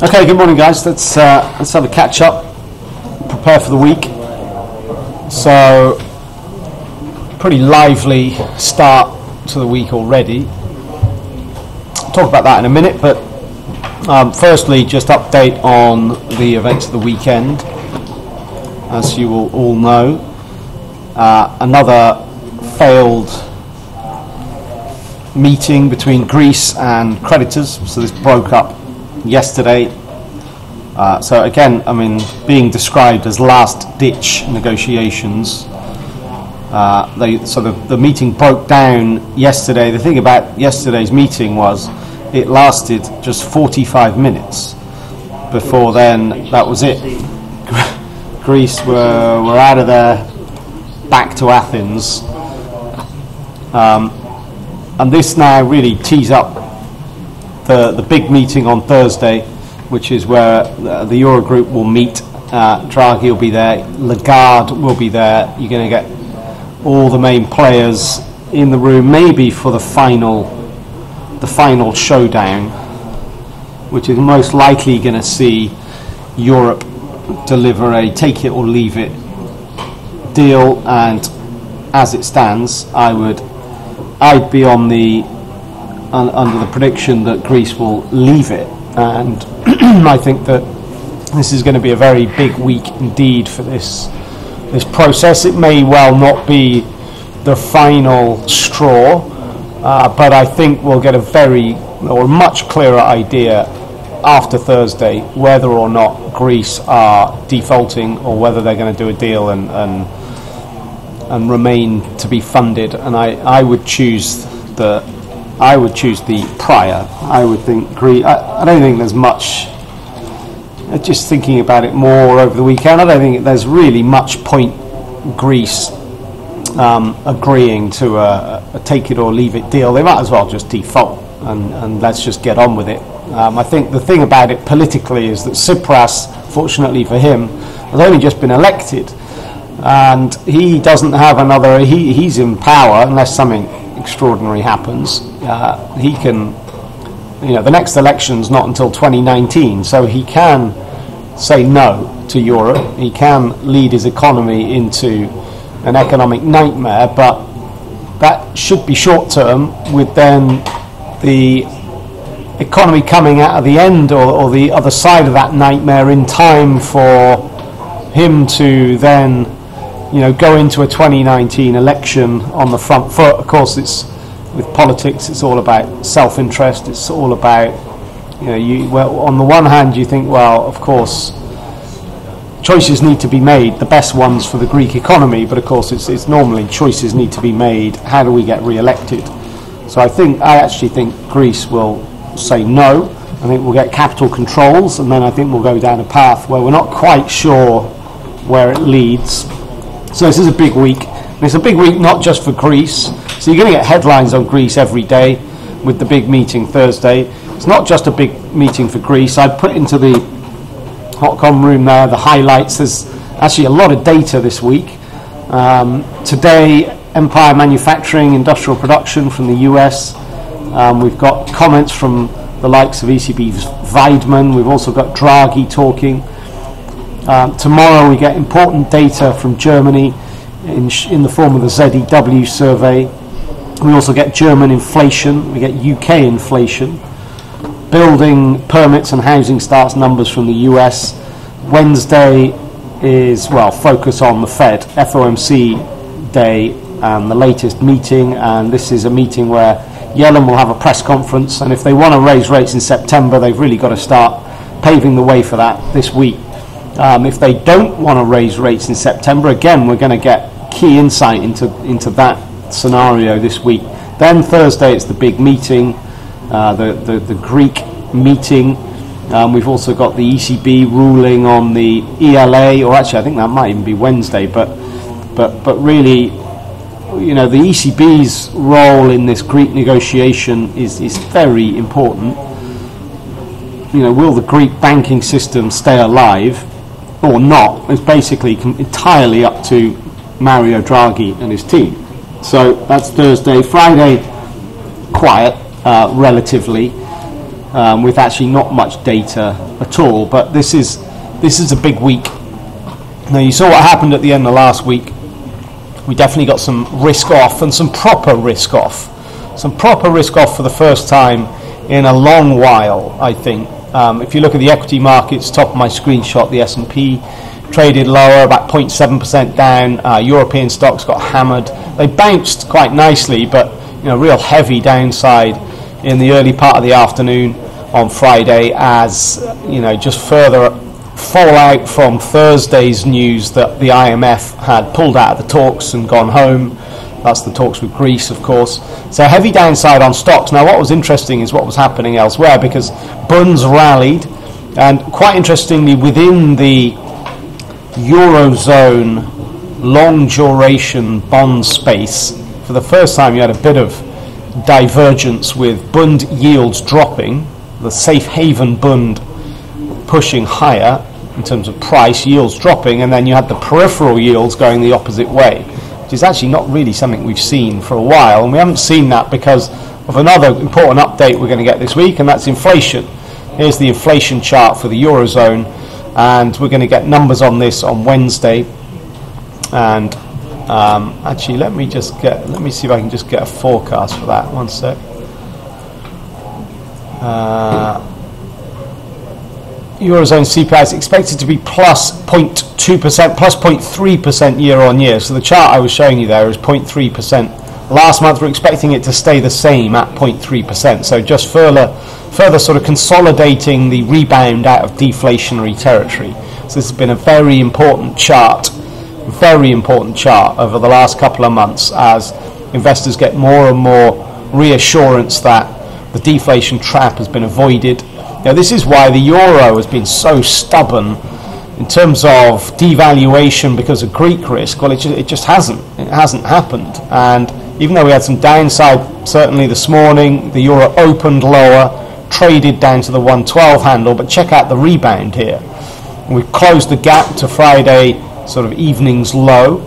Okay, good morning, guys. Let's have a catch up, prepare for the week. So, pretty lively start to the week already. I'll talk about that in a minute, but firstly, just update on the events of the weekend. As you will all know, another failed meeting between Greece and creditors. So this broke up yesterday. So again, being described as last-ditch negotiations. The meeting broke down yesterday. The thing about yesterday's meeting was it lasted just 45 minutes. Before then, that was it. Greece were out of there, back to Athens. And this now really tees up the big meeting on Thursday, which is where the Eurogroup will meet. Draghi will be there, Lagarde will be there. You're going to get all the main players in the room, maybe for the final showdown, which is most likely going to see Europe deliver a take it or leave it deal. And as it stands, I'd be under the prediction that Greece will leave it, and I think that this is going to be a very big week indeed for this process. It may well not be the final straw, but I think we'll get a much clearer idea after Thursday whether or not Greece are defaulting or whether they're going to do a deal and remain to be funded. And I would choose the prior. I would think Greece. I don't think there's much. Just thinking about it more over the weekend, I don't think there's really much point Greece agreeing to a take it or leave it deal. They might as well just default and let's just get on with it. I think the thing about it politically is that Tsipras, fortunately for him, has only just been elected, and he doesn't have another. He's in power unless something extraordinary happens. He can, the next election's not until 2019, so he can say no to Europe. He can lead his economy into an economic nightmare, but that should be short term, with then the economy coming out of the end or the other side of that nightmare in time for him to then go into a 2019 election on the front foot. Of course, with politics, it's all about self-interest. It's all about, on the one hand, you think, well, of course, choices need to be made, the best ones for the Greek economy, but of course, it's normally choices need to be made. How do we get re-elected? So I actually think Greece will say no. I think we'll get capital controls, and then I think we'll go down a path where we're not quite sure where it leads. So this is a big week. And it's a big week not just for Greece. So you're going to get headlines on Greece every day with the big meeting Thursday. It's not just a big meeting for Greece. I put into the Hotcom room there the highlights. There's actually a lot of data this week. Today, Empire Manufacturing, industrial production from the US. We've got comments from the likes of ECB's Weidmann. We've also got Draghi talking. Tomorrow we get important data from Germany in the form of the ZEW survey. We also get German inflation. We get UK inflation. Building permits and housing starts numbers from the US. Wednesday is, focus on the Fed, FOMC day, and the latest meeting. And this is a meeting where Yellen will have a press conference, and if they want to raise rates in September, they've really got to start paving the way for that this week. If they don't want to raise rates in September, again, we're going to get key insight into that scenario this week. Then Thursday, it's the big meeting, the Greek meeting. We've also got the ECB ruling on the ELA, or actually I think that might even be Wednesday, but really, the ECB's role in this Greek negotiation is very important. Will the Greek banking system stay alive or not? It's basically entirely up to Mario Draghi and his team. So that's Thursday. Friday, quiet, relatively. with actually not much data at all. But this is a big week. Now, you saw what happened at the end of last week. We definitely got some risk off, and some proper risk off. Some proper risk off for the first time in a long while, I think. If you look at the equity markets, top of my screenshot, the S&P traded lower, about 0.7% down. European stocks got hammered. They bounced quite nicely, but real heavy downside in the early part of the afternoon on Friday, as just further fallout from Thursday's news that the IMF had pulled out of the talks and gone home. That's the talks with Greece, of course. So heavy downside on stocks. Now, what was interesting is what was happening elsewhere, because bonds rallied, and quite interestingly, within the Eurozone long duration bond space, for the first time you had a bit of divergence with bond yields dropping, the safe haven bond pushing higher in terms of price, yields dropping, and then you had the peripheral yields going the opposite way, which is actually not really something we've seen for a while. And we haven't seen that because of another important update we're going to get this week, and that's inflation. Here's the inflation chart for the Eurozone, and we're going to get numbers on this on Wednesday. And actually, let me see if I can just get a forecast for that. One sec. Eurozone CPI is expected to be plus 0.2%, plus 0.3% year on year. So the chart I was showing you there is 0.3%. Last month we're expecting it to stay the same at 0.3%. So just further sort of consolidating the rebound out of deflationary territory. So this has been a very important chart over the last couple of months, as investors get more and more reassurance that the deflation trap has been avoided. Now, this is why the euro has been so stubborn in terms of devaluation because of Greek risk. Well, it just hasn't. It hasn't happened. And even though we had some downside, certainly this morning, the euro opened lower, traded down to the 112 handle, but check out the rebound here. We've closed the gap to Friday sort of evening's low.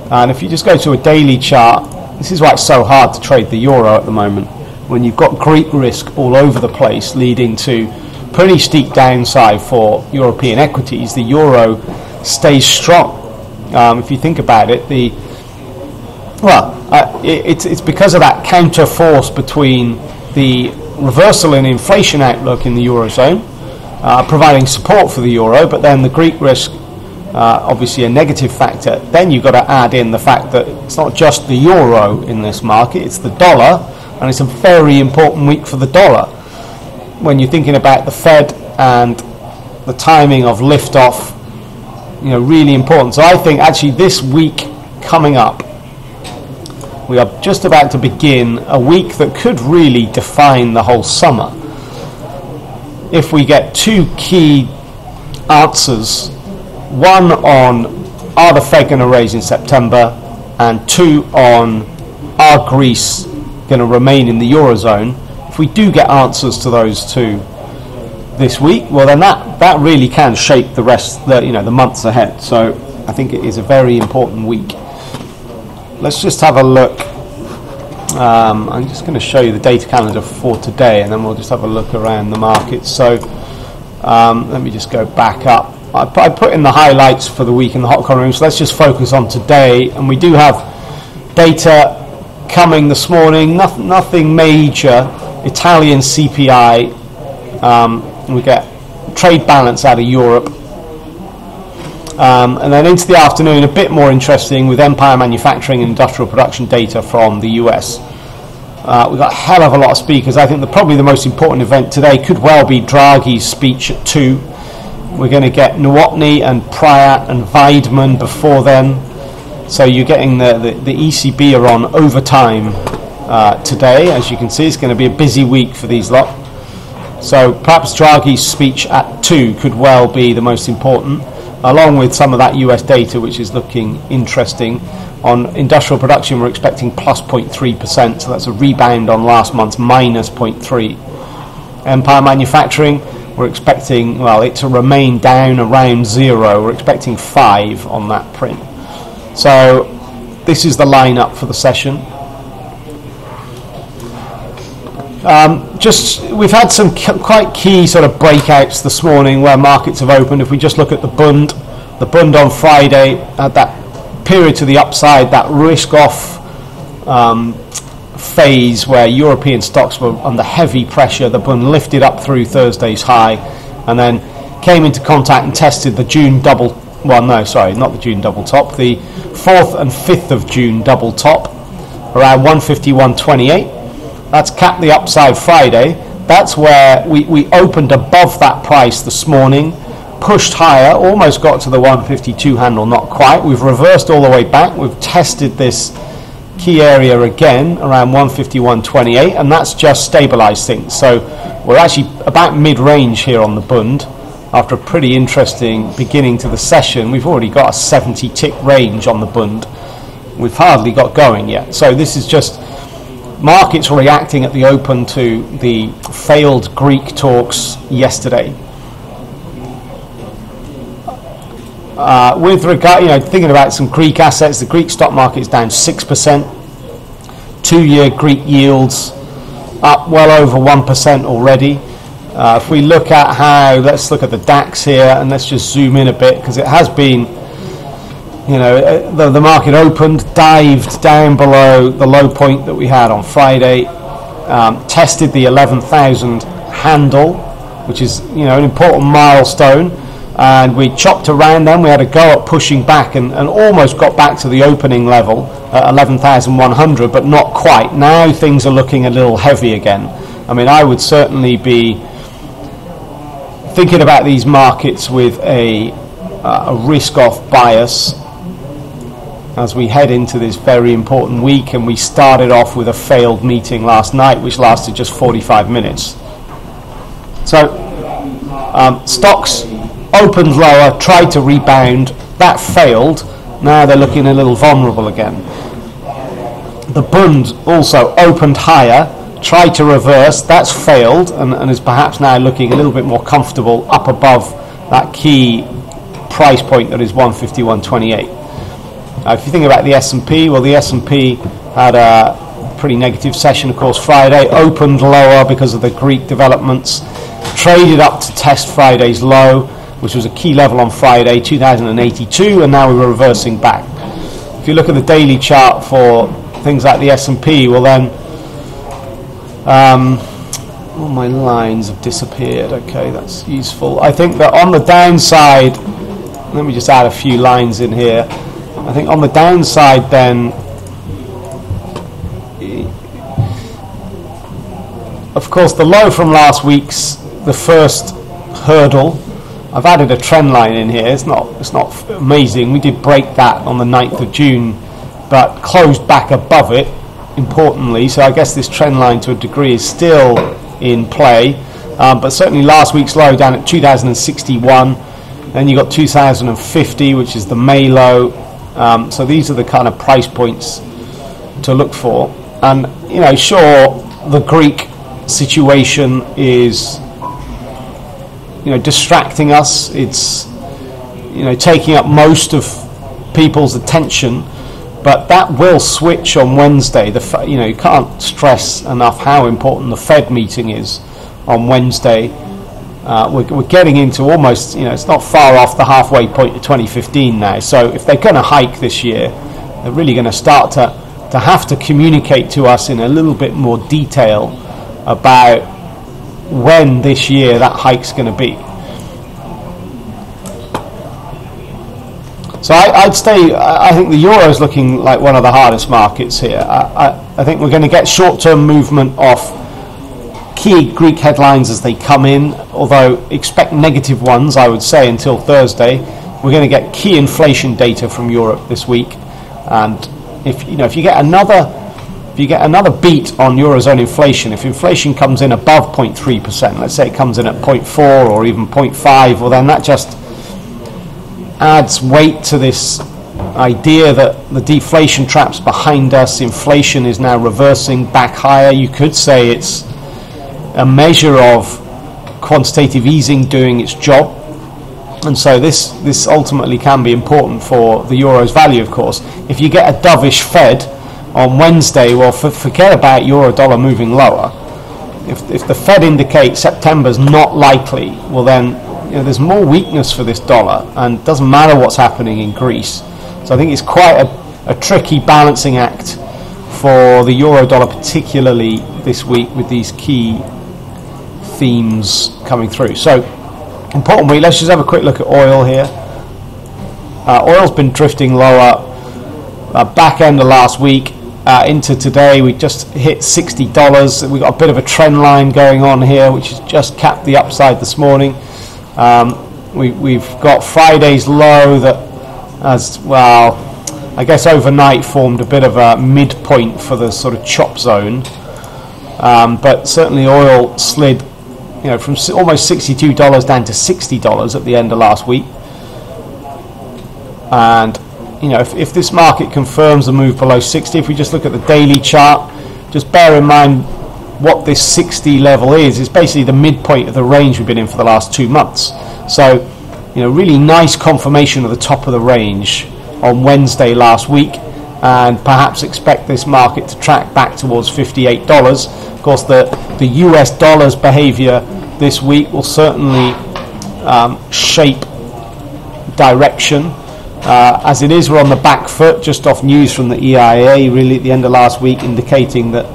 And if you just go to a daily chart, this is why it's so hard to trade the euro at the moment, when you've got Greek risk all over the place, leading to pretty steep downside for European equities. The euro stays strong. If you think about it, it's because of that counter force between the reversal in inflation outlook in the Eurozone, providing support for the euro, but then the Greek risk, obviously a negative factor. Then you've got to add in the fact that it's not just the euro in this market, it's the dollar. And it's a very important week for the dollar when you're thinking about the Fed and the timing of liftoff. Really important. So I think actually this week coming up, we are just about to begin a week that could really define the whole summer. If we get two key answers, one on are the Fed going to raise in September, and two on are Greece going to remain in the Eurozone. If we do get answers to those two this week, well then that really can shape the rest, the months ahead. So I think it is a very important week. Let's just have a look. I'm just going to show you the data calendar for today, and then we'll just have a look around the markets. So let me just go back up. I put in the highlights for the week in the hot corner room, so let's just focus on today. And we do have data coming this morning, nothing major. Italian CPI, we get trade balance out of Europe, and then into the afternoon, a bit more interesting with Empire manufacturing and industrial production data from the US. We've got a hell of a lot of speakers. I think probably the most important event today could well be Draghi's speech at 2. We're going to get Nowotny and Pryor and Weidman before then. So you're getting the ECB are on overtime today. As you can see, it's going to be a busy week for these lot. So perhaps Draghi's speech at 2 could well be the most important, along with some of that US data, which is looking interesting. On industrial production, we're expecting plus 0.3%, so that's a rebound on last month's minus 0.3. Empire manufacturing, we're expecting, it to remain down around 0. We're expecting 5 on that print. So this is the lineup for the session. We've had some quite key sort of breakouts this morning where markets have opened. If we just look at the Bund on Friday had that period to the upside, that risk-off phase where European stocks were under heavy pressure. The Bund lifted up through Thursday's high and then came into contact and tested the June double. Well, no, sorry, not the June double top. The 4th and 5th of June double top around 151.28. That's capped the upside Friday. That's where we opened above that price this morning, pushed higher, almost got to the 152 handle, not quite. We've reversed all the way back. We've tested this key area again around 151.28, and that's just stabilized things. So we're actually about mid-range here on the Bund. After a pretty interesting beginning to the session, we've already got a 70 tick range on the Bund. We've hardly got going yet. So this is just markets reacting at the open to the failed Greek talks yesterday. With regard, thinking about some Greek assets, the Greek stock market is down 6%. 2-year Greek yields up well over 1% already. If we look at let's look at the DAX here, and let's just zoom in a bit, because it has been, the market opened, dived down below the low point that we had on Friday, tested the 11,000 handle, which is, an important milestone, and we chopped around then. We had a go at pushing back and almost got back to the opening level at 11,100, but not quite. Now things are looking a little heavy again. I mean, I would certainly be thinking about these markets with a risk-off bias as we head into this very important week, and we started off with a failed meeting last night which lasted just 45 minutes. So stocks opened lower, tried to rebound, that failed. Now they're looking a little vulnerable again. The Bund also opened higher, tried to reverse, that's failed, and is perhaps now looking a little bit more comfortable up above that key price point that is 151.28. If you think about the S&P, well, the S&P had a pretty negative session, of course, Friday, opened lower because of the Greek developments, traded up to test Friday's low, which was a key level on Friday, 2082, and now we're reversing back. If you look at the daily chart for things like the S&P, well then, all my lines have disappeared. Okay, that's useful. I think that on the downside, let me just add a few lines in here. I think on the downside then, of course, the low from last week's, the first hurdle, I've added a trend line in here. It's not amazing. We did break that on the 9th of June, but closed back above it, importantly. So I guess this trend line to a degree is still in play. But certainly last week's low down at 2061. Then you got 2050, which is the May low. So these are the kind of price points to look for. And, sure, the Greek situation is distracting us. It's taking up most of people's attention, but that will switch on Wednesday. You can't stress enough how important the Fed meeting is on Wednesday. We're getting into almost, it's not far off the halfway point of 2015 now. So if they're going to hike this year, they're really going to start to have to communicate to us in a little bit more detail about when this year that hike's going to be. So I think the euro is looking like one of the hardest markets here. I think we're going to get short-term movement off key Greek headlines as they come in, although expect negative ones, I would say, until Thursday. We're going to get key inflation data from Europe this week, and if you get another beat on Eurozone inflation, if inflation comes in above 0.3%, let's say it comes in at 0.4 or even 0.5, well then that just adds weight to this idea that the deflation trap's behind us, inflation is now reversing back higher. You could say it's a measure of quantitative easing doing its job, and so this ultimately can be important for the euro's value, of course. If you get a dovish Fed on Wednesday, well, forget about euro dollar moving lower. if the Fed indicates September's not likely, well then there's more weakness for this dollar, and it doesn't matter what's happening in Greece. So I think it's quite a tricky balancing act for the euro dollar, particularly this week, with these key themes coming through. So importantly, let's just have a quick look at oil here. Oil's been drifting lower back end of last week into today. We just hit $60. We've got a bit of a trend line going on here, which has just capped the upside this morning. We've got Friday's low that, as well, I guess overnight formed a bit of a midpoint for the sort of chop zone. But certainly oil slid, from almost $62 down to $60 at the end of last week. And if this market confirms a move below 60, if we just look at the daily chart, just bear in mind what this 60 level is. It's basically the midpoint of the range we've been in for the last 2 months. So, really nice confirmation of the top of the range on Wednesday last week, and perhaps expect this market to track back towards $58. Of course, the US dollar's behavior this week will certainly shape direction. As it is, we're on the back foot, just off news from the EIA really at the end of last week, indicating that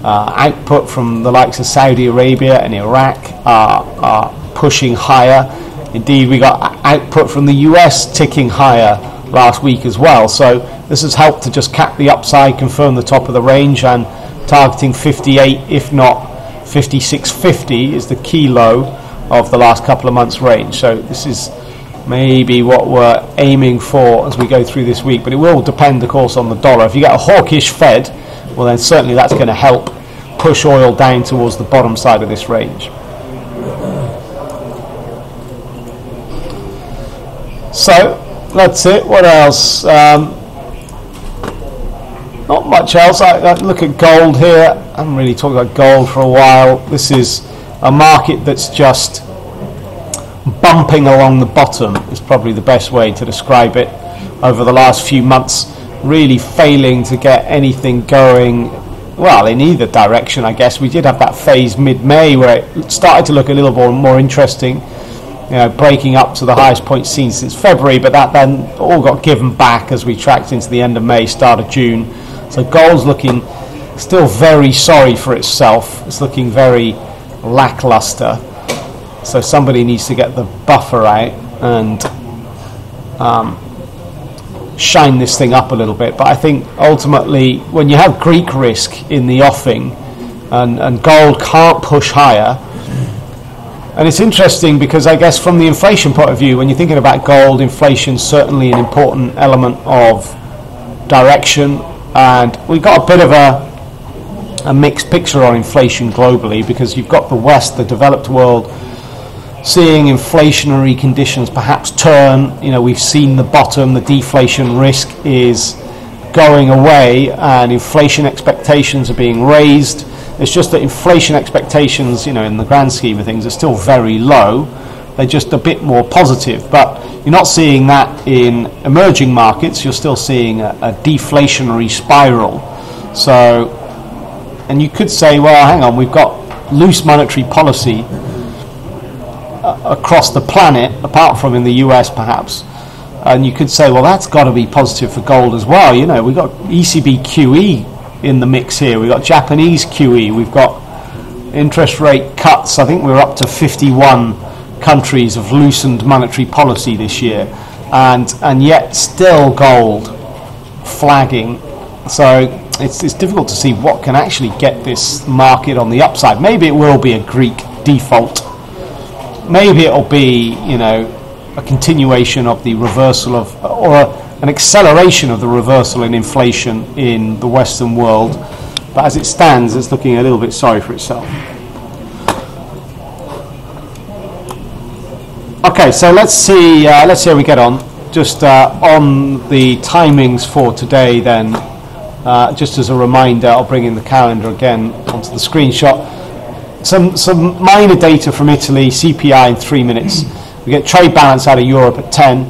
output from the likes of Saudi Arabia and Iraq are pushing higher. Indeed, we got output from the US ticking higher last week as well. So this has helped to just cap the upside, confirm the top of the range, and targeting 58, if not 56.50, is the key low of the last couple of months' range. So this is maybe what we're aiming for as we go through this week, but it will depend, of course, on the dollar. If you get a hawkish Fed, well then certainly that's going to help push oil down towards the bottom side of this range. So that's it. What else? Not much else. I look at gold here. I haven't really talked about gold for a while. This is a market that's just bumping along the bottom, is probably the best way to describe it, over the last few months, really failing to get anything going, well, in either direction, I guess. We did have that phase mid-May where it started to look a little more interesting, breaking up to the highest point seen since February, but that then all got given back as we tracked into the end of May, start of June. So gold's looking still very sorry for itself. It's looking very lackluster. So somebody needs to get the buffer out and shine this thing up a little bit. But I think ultimately, when you have Greek risk in the offing and gold can't push higher, and it's interesting because I guess from the inflation point of view, when you're thinking about gold, inflation's certainly an important element of direction, and we've got a bit of a mixed picture on inflation globally, because you've got the West, the developed world, seeing inflationary conditions perhaps turn. We've seen the bottom, the deflation risk is going away, and inflation expectations are being raised. It's just that inflation expectations, in the grand scheme of things, are still very low. They're just a bit more positive. But you're not seeing that in emerging markets. You're still seeing a deflationary spiral. So, and you could say, well, hang on, we've got loose monetary policy across the planet, apart from in the US perhaps, and you could say, well, that's got to be positive for gold as well. We've got ECB QE in the mix here, we've got Japanese QE, we've got interest rate cuts. I think we're up to 51 countries have loosened monetary policy this year, and yet still gold flagging. So it's difficult to see what can actually get this market on the upside. Maybe it will be a Greek default. Maybe it'll be, a continuation of the reversal of, or an acceleration of the reversal in inflation in the Western world. But as it stands, it's looking a little bit sorry for itself. Okay, so let's see how we get on. Just on the timings for today, then, just as a reminder, I'll bring in the calendar again onto the screenshot. Some minor data from Italy, CPI in 3 minutes. We get trade balance out of Europe at 10.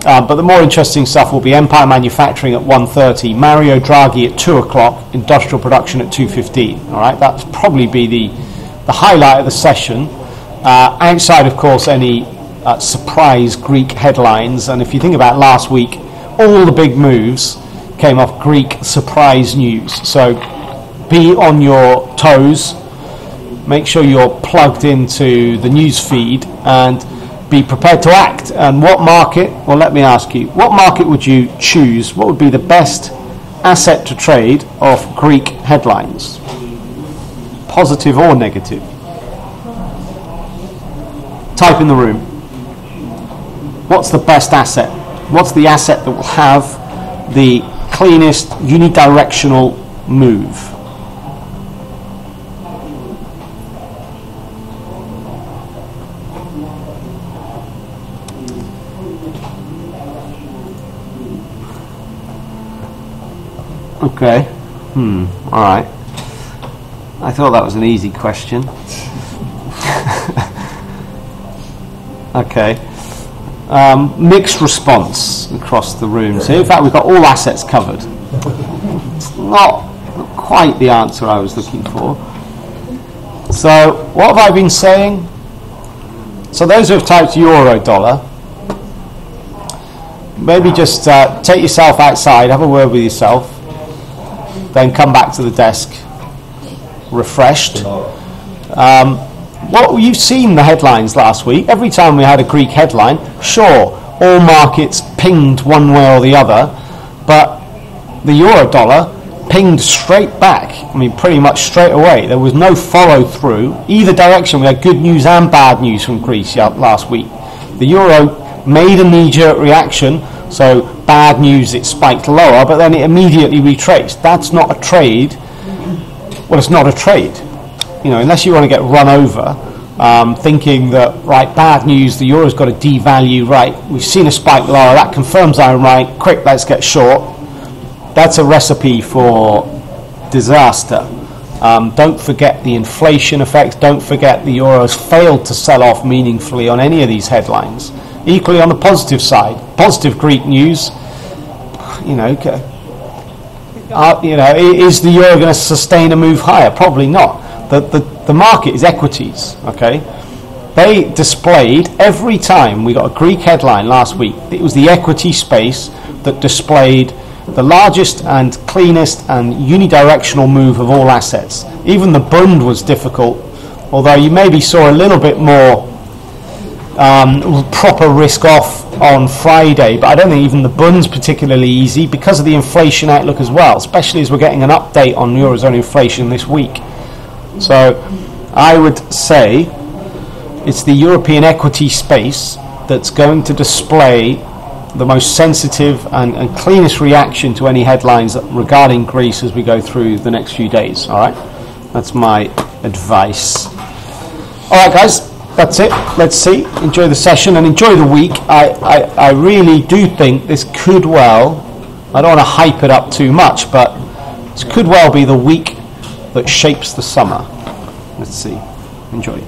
But the more interesting stuff will be Empire Manufacturing at 1:30, Mario Draghi at 2 o'clock, industrial production at 2:15. All right, that's probably be the highlight of the session. Outside, of course, any surprise Greek headlines. And if you think about last week, all the big moves came off Greek surprise news. So be on your toes. Make sure you're plugged into the news feed and be prepared to act. And what market? Well, let me ask you, what market would you choose? What would be the best asset to trade off Greek headlines? Positive or negative? Type in the room. What's the best asset? What's the asset that will have the cleanest unidirectional move? Okay. All right. I thought that was an easy question. Okay. Mixed response across the room. So in fact, we've got all assets covered. It's not quite the answer I was looking for. So what have I been saying? So those who have typed euro dollar, maybe just take yourself outside, have a word with yourself, then come back to the desk refreshed. What you've seen the headlines last week. Every time we had a Greek headline, sure, all markets pinged one way or the other, but the euro dollar pinged straight back. I mean, pretty much straight away. There was no follow through either direction. We had good news and bad news from Greece last week. The euro made a knee-jerk reaction, so bad news, it spiked lower, but then it immediately retraced. That's not a trade. Well, it's not a trade. You know, unless you want to get run over, thinking that, right, bad news, the euro's got to devalue, right, we've seen a spike lower, that confirms I'm right, quick, let's get short. That's a recipe for disaster. Don't forget the inflation effects, don't forget the euro's failed to sell off meaningfully on any of these headlines. Equally on the positive side, positive Greek news, is the euro going to sustain a move higher? Probably not. The market is equities, okay? They displayed, every time we got a Greek headline last week, it was the equity space that displayed the largest and cleanest and unidirectional move of all assets. Even the Bund was difficult, although you maybe saw a little bit more proper risk off on Friday, but I don't think even the Bund's particularly easy because of the inflation outlook as well, especially as we're getting an update on Eurozone inflation this week. So I would say it's the European equity space that's going to display the most sensitive and cleanest reaction to any headlines regarding Greece as we go through the next few days. All right, that's my advice. All right, guys, that's it. Let's see. Enjoy the session and enjoy the week. I really do think this could well, I don't want to hype it up too much, but this could well be the week that shapes the summer. Let's see. Enjoy.